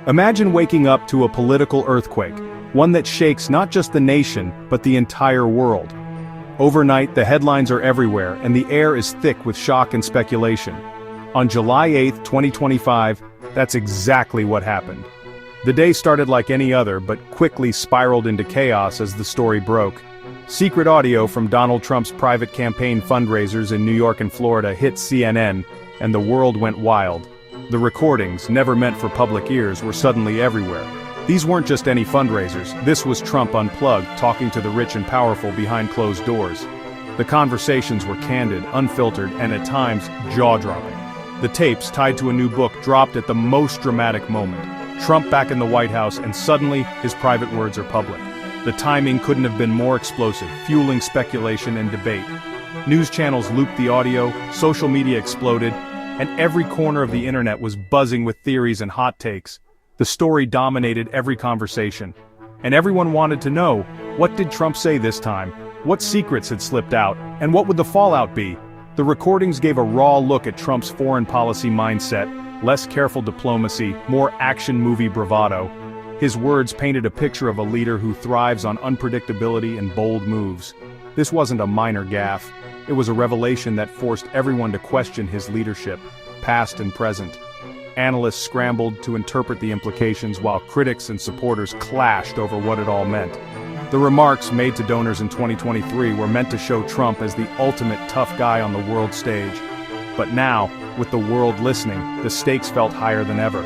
Imagine waking up to a political earthquake, one that shakes not just the nation, but the entire world. Overnight, the headlines are everywhere, and the air is thick with shock and speculation. On July 8, 2025, that's exactly what happened. The day started like any other, but quickly spiraled into chaos as the story broke. Secret audio from Donald Trump's private campaign fundraisers in New York and Florida hit CNN, and the world went wild. The recordings, never meant for public ears, were suddenly everywhere. These weren't just any fundraisers, this was Trump unplugged, talking to the rich and powerful behind closed doors. The conversations were candid, unfiltered, and at times, jaw-dropping. The tapes, tied to a new book, dropped at the most dramatic moment. Trump back in the White House, and suddenly, his private words are public. The timing couldn't have been more explosive, fueling speculation and debate. News channels looped the audio, social media exploded, and every corner of the internet was buzzing with theories and hot takes. The story dominated every conversation. And everyone wanted to know, what did Trump say this time? What secrets had slipped out? And what would the fallout be? The recordings gave a raw look at Trump's foreign policy mindset, less careful diplomacy, more action movie bravado. His words painted a picture of a leader who thrives on unpredictability and bold moves. This wasn't a minor gaffe. It was a revelation that forced everyone to question his leadership, past and present. Analysts scrambled to interpret the implications while critics and supporters clashed over what it all meant. The remarks made to donors in 2023 were meant to show Trump as the ultimate tough guy on the world stage. But now, with the world listening, the stakes felt higher than ever.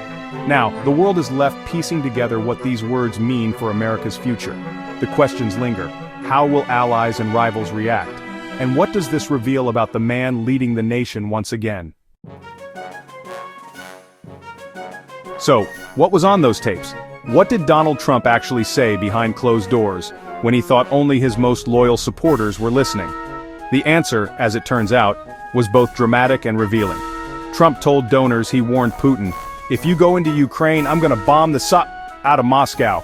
Now, the world is left piecing together what these words mean for America's future. The questions linger. How will allies and rivals react? And what does this reveal about the man leading the nation once again? So, what was on those tapes? What did Donald Trump actually say behind closed doors, when he thought only his most loyal supporters were listening? The answer, as it turns out, was both dramatic and revealing. Trump told donors he warned Putin, "If you go into Ukraine, I'm gonna bomb the out of Moscow."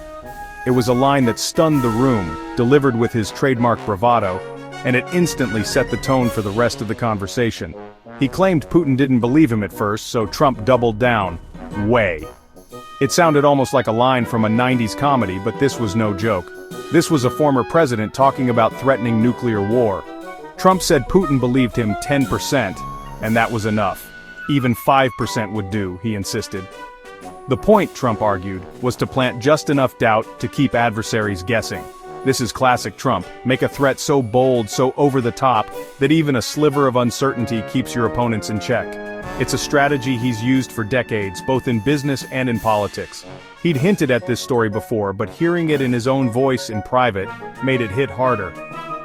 It was a line that stunned the room, delivered with his trademark bravado, and it instantly set the tone for the rest of the conversation. He claimed Putin didn't believe him at first, so Trump doubled down. Way. It sounded almost like a line from a 90s comedy, but this was no joke. This was a former president talking about threatening nuclear war. Trump said Putin believed him 10%, and that was enough. Even 5% would do, he insisted. The point, Trump argued, was to plant just enough doubt to keep adversaries guessing. This is classic Trump, make a threat so bold, so over the top, that even a sliver of uncertainty keeps your opponents in check. It's a strategy he's used for decades, both in business and in politics. He'd hinted at this story before, but hearing it in his own voice in private made it hit harder.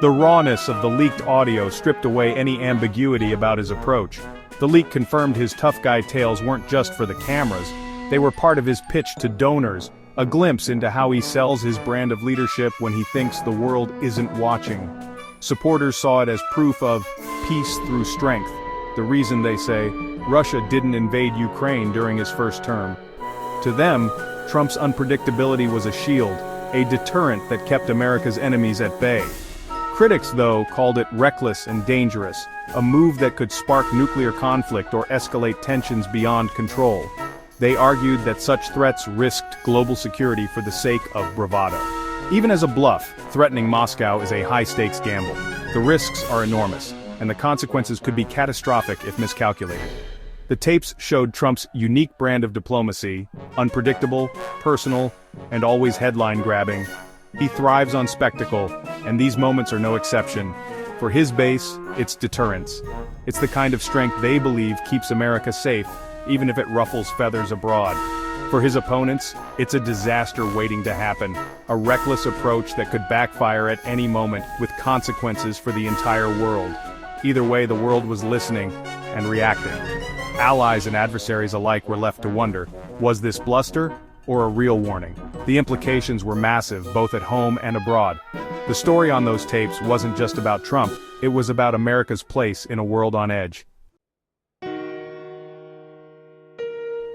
The rawness of the leaked audio stripped away any ambiguity about his approach. The leak confirmed his tough guy tales weren't just for the cameras, they were part of his pitch to donors, a glimpse into how he sells his brand of leadership when he thinks the world isn't watching. Supporters saw it as proof of peace through strength. The reason, they say, Russia didn't invade Ukraine during his first term. To them, Trump's unpredictability was a shield, a deterrent that kept America's enemies at bay. Critics, though, called it reckless and dangerous, a move that could spark nuclear conflict or escalate tensions beyond control. They argued that such threats risked global security for the sake of bravado. Even as a bluff, threatening Moscow is a high-stakes gamble. The risks are enormous, and the consequences could be catastrophic if miscalculated. The tapes showed Trump's unique brand of diplomacy, unpredictable, personal, and always headline-grabbing. He thrives on spectacle, and these moments are no exception. For his base, it's deterrence. It's the kind of strength they believe keeps America safe, even if it ruffles feathers abroad. For his opponents, it's a disaster waiting to happen, a reckless approach that could backfire at any moment, with consequences for the entire world. Either way, the world was listening and reacting. Allies and adversaries alike were left to wonder, was this bluster or a real warning? The implications were massive, both at home and abroad. The story on those tapes wasn't just about Trump, it was about America's place in a world on edge.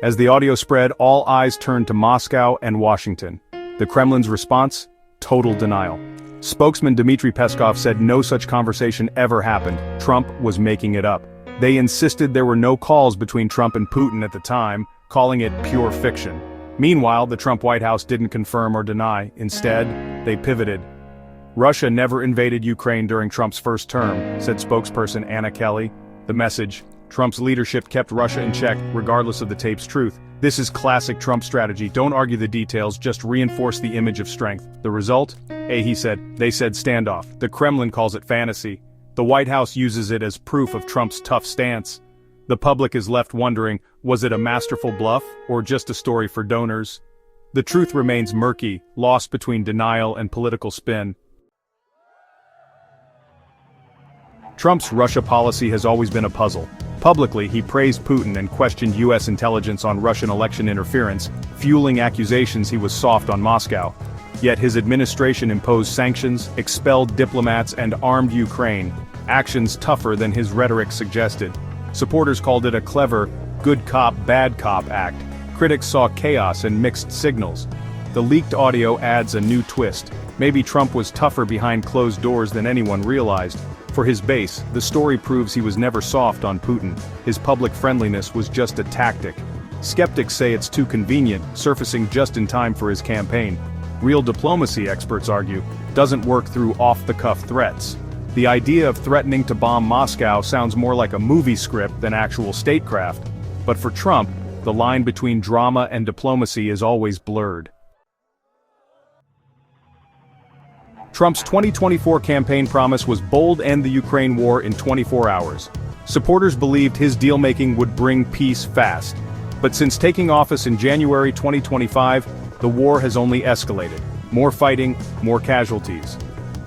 As the audio spread, all eyes turned to Moscow and Washington. The Kremlin's response? Total denial. Spokesman Dmitry Peskov said no such conversation ever happened. Trump was making it up. They insisted there were no calls between Trump and Putin at the time, calling it pure fiction. Meanwhile, the Trump White House didn't confirm or deny. Instead, they pivoted. Russia never invaded Ukraine during Trump's first term, said spokesperson Anna Kelly. The message: Trump's leadership kept Russia in check, regardless of the tape's truth. This is classic Trump strategy. Don't argue the details, just reinforce the image of strength. The result? He said, they said standoff. The Kremlin calls it fantasy. The White House uses it as proof of Trump's tough stance. The public is left wondering, was it a masterful bluff, or just a story for donors? The truth remains murky, lost between denial and political spin. Trump's Russia policy has always been a puzzle. Publicly, he praised Putin and questioned U.S. intelligence on Russian election interference, fueling accusations he was soft on Moscow. Yet his administration imposed sanctions, expelled diplomats, and armed Ukraine, actions tougher than his rhetoric suggested. Supporters called it a clever, good cop, bad cop act. Critics saw chaos and mixed signals. The leaked audio adds a new twist. Maybe Trump was tougher behind closed doors than anyone realized. For his base, the story proves he was never soft on Putin. His public friendliness was just a tactic. Skeptics say it's too convenient, surfacing just in time for his campaign. Real diplomacy, experts argue, doesn't work through off-the-cuff threats. The idea of threatening to bomb Moscow sounds more like a movie script than actual statecraft. But for Trump, the line between drama and diplomacy is always blurred. Trump's 2024 campaign promise was bold: end the Ukraine war in 24 hours. Supporters believed his deal-making would bring peace fast. But since taking office in January 2025, the war has only escalated. More fighting, more casualties.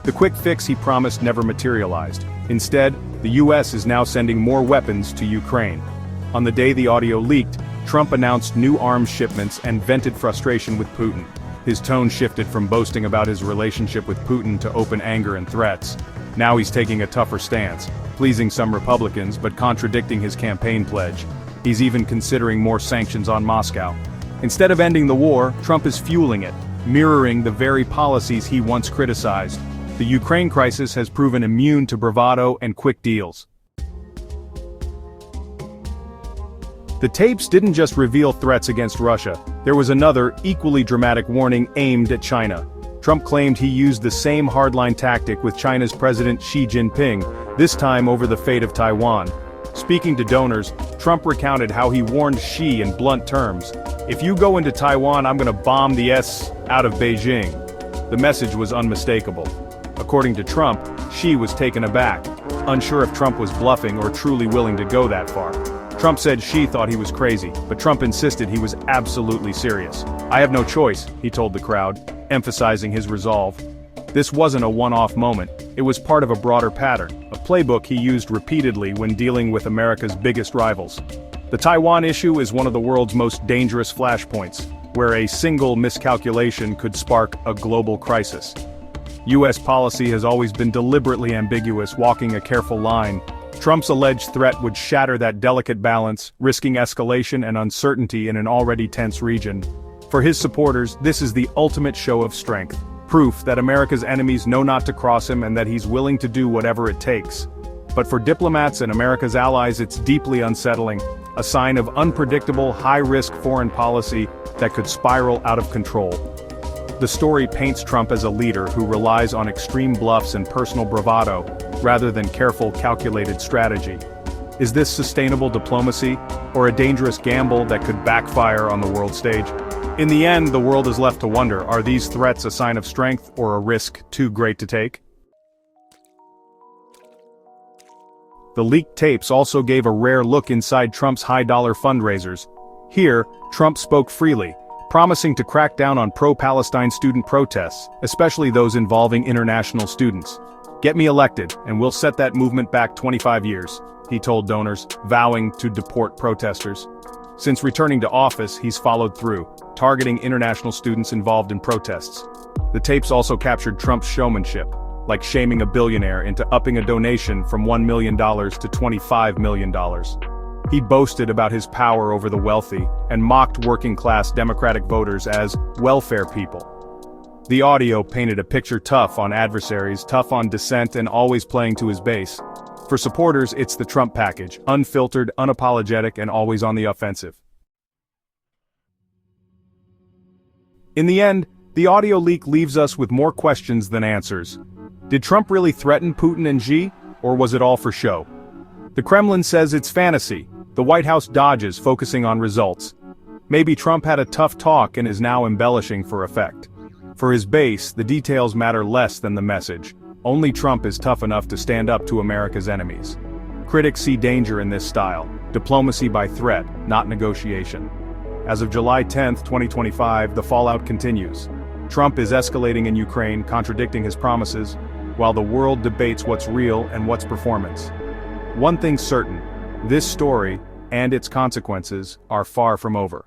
The quick fix he promised never materialized. Instead, the U.S. is now sending more weapons to Ukraine. On the day the audio leaked, Trump announced new arms shipments and vented frustration with Putin. His tone shifted from boasting about his relationship with Putin to open anger and threats. Now he's taking a tougher stance, pleasing some Republicans but contradicting his campaign pledge. He's even considering more sanctions on Moscow. Instead of ending the war, Trump is fueling it, mirroring the very policies he once criticized. The Ukraine crisis has proven immune to bravado and quick deals. The tapes didn't just reveal threats against Russia. There was another, equally dramatic warning aimed at China. Trump claimed he used the same hardline tactic with China's President Xi Jinping, this time over the fate of Taiwan. Speaking to donors, Trump recounted how he warned Xi in blunt terms. "If you go into Taiwan, I'm gonna bomb the S out of Beijing." The message was unmistakable. According to Trump, Xi was taken aback, unsure if Trump was bluffing or truly willing to go that far. Trump said Xi thought he was crazy, but Trump insisted he was absolutely serious. "I have no choice," he told the crowd, emphasizing his resolve. This wasn't a one-off moment, it was part of a broader pattern, a playbook he used repeatedly when dealing with America's biggest rivals. The Taiwan issue is one of the world's most dangerous flashpoints, where a single miscalculation could spark a global crisis. U.S. policy has always been deliberately ambiguous, walking a careful line. Trump's alleged threat would shatter that delicate balance, risking escalation and uncertainty in an already tense region. For his supporters, this is the ultimate show of strength, proof that America's enemies know not to cross him and that he's willing to do whatever it takes. But for diplomats and America's allies, it's deeply unsettling, a sign of unpredictable, high-risk foreign policy that could spiral out of control. The story paints Trump as a leader who relies on extreme bluffs and personal bravado, rather than careful, calculated strategy. Is this sustainable diplomacy, or a dangerous gamble that could backfire on the world stage? In the end, the world is left to wonder, are these threats a sign of strength or a risk too great to take? The leaked tapes also gave a rare look inside Trump's high-dollar fundraisers. Here, Trump spoke freely, promising to crack down on pro-Palestine student protests, especially those involving international students. "Get me elected, and we'll set that movement back 25 years, he told donors, vowing to deport protesters. Since returning to office, he's followed through, targeting international students involved in protests. The tapes also captured Trump's showmanship, like shaming a billionaire into upping a donation from $1 million to $25 million. He boasted about his power over the wealthy, and mocked working-class Democratic voters as welfare people. The audio painted a picture tough on adversaries, tough on dissent, and always playing to his base. For supporters, it's the Trump package, unfiltered, unapologetic, and always on the offensive. In the end, the audio leak leaves us with more questions than answers. Did Trump really threaten Putin and Xi, or was it all for show? The Kremlin says it's fantasy. The White House dodges, focusing on results. Maybe Trump had a tough talk and is now embellishing for effect. For his base, the details matter less than the message. Only Trump is tough enough to stand up to America's enemies. Critics see danger in this style, diplomacy by threat, not negotiation. As of July 10, 2025, the fallout continues. Trump is escalating in Ukraine, contradicting his promises, while the world debates what's real and what's performance. One thing's certain, this story, and its consequences, are far from over.